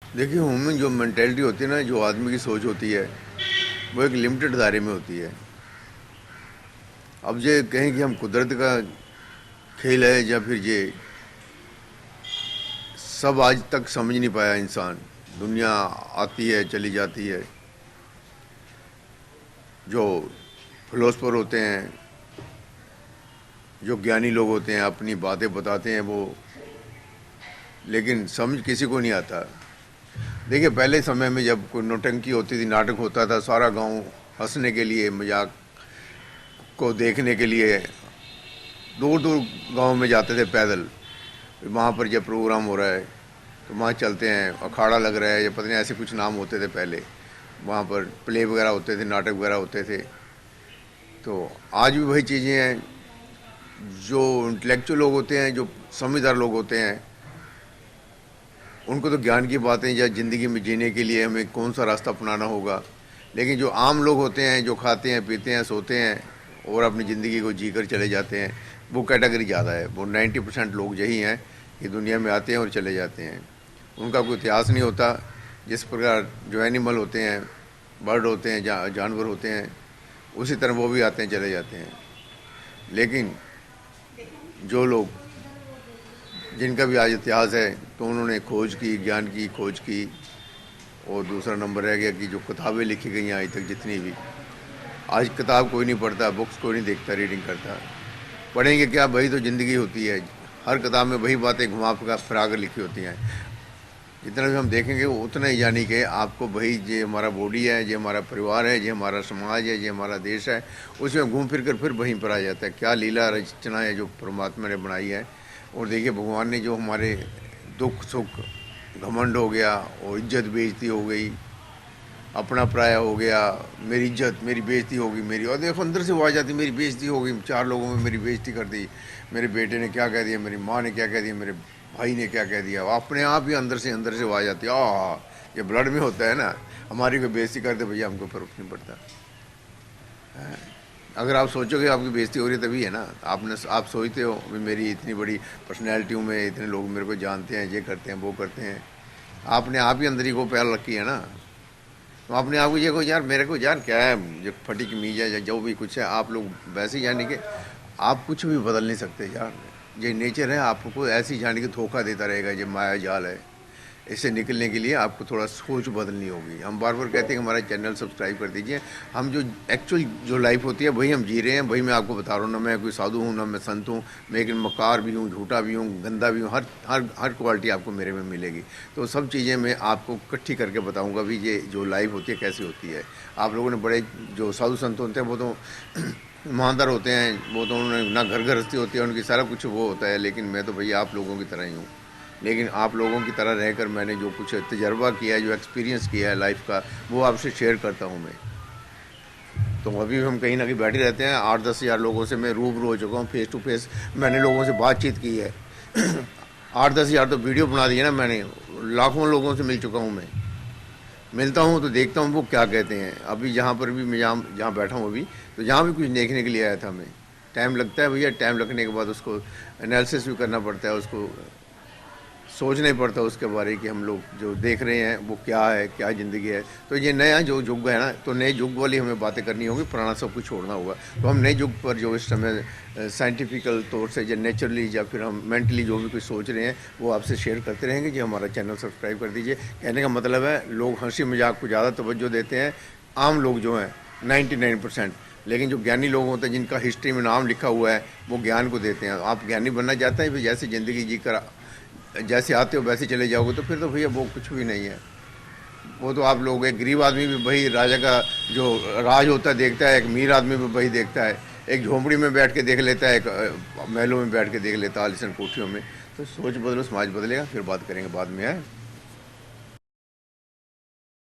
देखिए, ह्यूमन जो मेंटेलिटी होती है ना, जो आदमी की सोच होती है, वो एक लिमिटेड दायरे में होती है। अब ये कहें कि हम कुदरत का खेल है या फिर ये सब आज तक समझ नहीं पाया इंसान। दुनिया आती है चली जाती है। जो फिलोसफर होते हैं, जो ज्ञानी लोग होते हैं, अपनी बातें बताते हैं वो, लेकिन समझ किसी को नहीं आता। देखिए, पहले समय में जब कोई नौटंकी होती थी, नाटक होता था, सारा गांव हंसने के लिए, मजाक को देखने के लिए दूर दूर गांव में जाते थे पैदल। वहाँ पर जब प्रोग्राम हो रहा है तो वहाँ चलते हैं, अखाड़ा लग रहा है या पता नहीं ऐसे कुछ नाम होते थे पहले। वहाँ पर प्ले वगैरह होते थे, नाटक वगैरह होते थे। तो आज भी वही चीज़ें हैं। जो इंटेलेक्चुअल लोग होते हैं, जो समझदार लोग होते हैं, उनको तो ज्ञान की बातें या ज़िंदगी में जीने के लिए हमें कौन सा रास्ता अपनाना होगा। लेकिन जो आम लोग होते हैं, जो खाते हैं पीते हैं सोते हैं और अपनी ज़िंदगी को जी कर चले जाते हैं, वो कैटेगरी ज़्यादा है। वो 90% लोग यही हैं कि दुनिया में आते हैं और चले जाते हैं। उनका कोई इतिहास नहीं होता। जिस प्रकार जो एनिमल होते हैं, बर्ड होते हैं, जानवर होते हैं, उसी तरह वो भी आते हैं चले जाते हैं। लेकिन जो लोग, जिनका भी आज इतिहास है, तो उन्होंने खोज की, ज्ञान की खोज की। और दूसरा नंबर रह गया कि जो किताबें लिखी गई हैं आज तक जितनी भी, आज किताब कोई नहीं पढ़ता, बुक्स कोई नहीं देखता, रीडिंग करता। पढ़ेंगे क्या? वही तो ज़िंदगी होती है। हर किताब में वही बातें घुमा फिरा कर लिखी होती हैं। जितना भी हम देखेंगे वो उतना ही, यानी कि आपको वही, ये हमारा बॉडी है, ये हमारा परिवार है, ये हमारा समाज है, ये हमारा देश है, उसमें घूम फिर कर फिर वहीं पर आ जाता है। क्या लीला रचना है जो परमात्मा ने बनाई है। और देखिए, भगवान ने जो हमारे दुख सुख, घमंड हो गया और इज्जत बेइज्जती हो गई, अपना पराया हो गया, मेरी इज्जत, मेरी बेइज्जती होगी मेरी, और देखो अंदर से वो आ जाती, मेरी बेइज्जती हो गई, चार लोगों में मेरी बेइज्जती कर दी, मेरे बेटे ने क्या कह दिया, मेरी माँ ने क्या कह दिया, मेरे भाई ने क्या कह दिया, अपने आप ही अंदर से वो आ जाती है। ये ब्लड में होता है ना। हमारी कोई बेइज्जती कर दे भैया, हमको फर्क नहीं पड़ता। अगर आप सोचोगे आपकी बेइज्जती हो रही है तभी है ना। आप सोचते हो भी मेरी इतनी बड़ी पर्सनैलिटी हूँ मैं, इतने लोग मेरे को जानते हैं, ये करते हैं वो करते हैं। आपने आप ही अंदर ही को पैर रखी है ना। तो अपने आप को ये को यार, मेरे को यार क्या है, जो फटी कमीज है या जो भी कुछ है, आप लोग वैसे ही जाने के, आप कुछ भी बदल नहीं सकते यार। ये नेचर है, आपको ऐसे ही जाने के धोखा देता रहेगा। ये माया जाल है। इससे निकलने के लिए आपको थोड़ा सोच बदलनी होगी। हम बार बार कहते हैं कि हमारा चैनल सब्सक्राइब कर दीजिए। हम जो एक्चुअल जो लाइफ होती है वही हम जी रहे हैं, वही मैं आपको बता रहा हूँ। ना मैं कोई साधु हूँ, ना मैं संत हूँ, मैं एक मकार भी हूँ, झूठा भी हूँ, गंदा भी हूँ। हर हर हर क्वालिटी आपको मेरे में मिलेगी। तो सब चीज़ें मैं आपको इकट्ठी करके बताऊँगा भी ये जो लाइफ होती है कैसी होती है। आप लोगों ने बड़े जो साधु संत होते हैं वो तो ईमानदार होते हैं, वो तो उन्होंने ना घर गृहस्थी होती है उनकी, सारा कुछ वो होता है। लेकिन मैं तो भैया आप लोगों की तरह ही हूँ। लेकिन आप लोगों की तरह रहकर मैंने जो कुछ तजर्बा किया है, जो एक्सपीरियंस किया है लाइफ का, वो आपसे शेयर करता हूँ मैं। तो अभी हम कहीं ना कहीं बैठे रहते हैं, 8-10 हज़ार लोगों से मैं रूबरू हो चुका हूँ, फेस टू फेस मैंने लोगों से बातचीत की है। 8-10 हज़ार तो वीडियो बना दी है ना मैंने। लाखों लोगों से मिल चुका हूँ मैं। मिलता हूँ तो देखता हूँ वो क्या कहते हैं। अभी जहाँ पर भी मैं जहाँ जहाँ बैठा हूँ अभी, तो जहाँ भी कुछ देखने के लिए आया था मैं। टाइम लगता है भैया, टाइम लगने के बाद उसको एनालिसिस भी करना पड़ता है, उसको सोचना ही पड़ता है उसके बारे में कि हम लोग जो देख रहे हैं वो क्या है, क्या ज़िंदगी है। तो ये नया जो युग है ना, तो नए युग वाली हमें बातें करनी होगी, पुराना सब कुछ छोड़ना होगा। तो हम नए युग पर जो इस समय साइंटिफिकल तौर से या नेचुरली या फिर हम मेंटली जो भी कुछ सोच रहे हैं वो आपसे शेयर करते रहेंगे। जी, हमारा चैनल सब्सक्राइब कर दीजिए। कहने का मतलब है, लोग हंसी मजाक को ज़्यादा तवज्जो देते हैं, आम लोग जो हैं 99%। लेकिन जो ज्ञानी लोग होते हैं, जिनका हिस्ट्री में नाम लिखा हुआ है, वो ज्ञान को देते हैं। आप ज्ञानी बनना चाहते हैं, फिर जैसे ज़िंदगी जी कर जैसे आते हो वैसे चले जाओगे, तो फिर तो भैया वो कुछ भी नहीं है। वो तो आप लोग, एक गरीब आदमी भी वही राजा का जो राज होता है देखता है, एक अमीर आदमी भी वही देखता है। एक झोंपड़ी में बैठ के देख लेता है, एक महलों में बैठ के देख लेता है, आलीशान कोठियों में। तो सोच बदलो, समाज बदलेगा। फिर बात करेंगे बाद में है।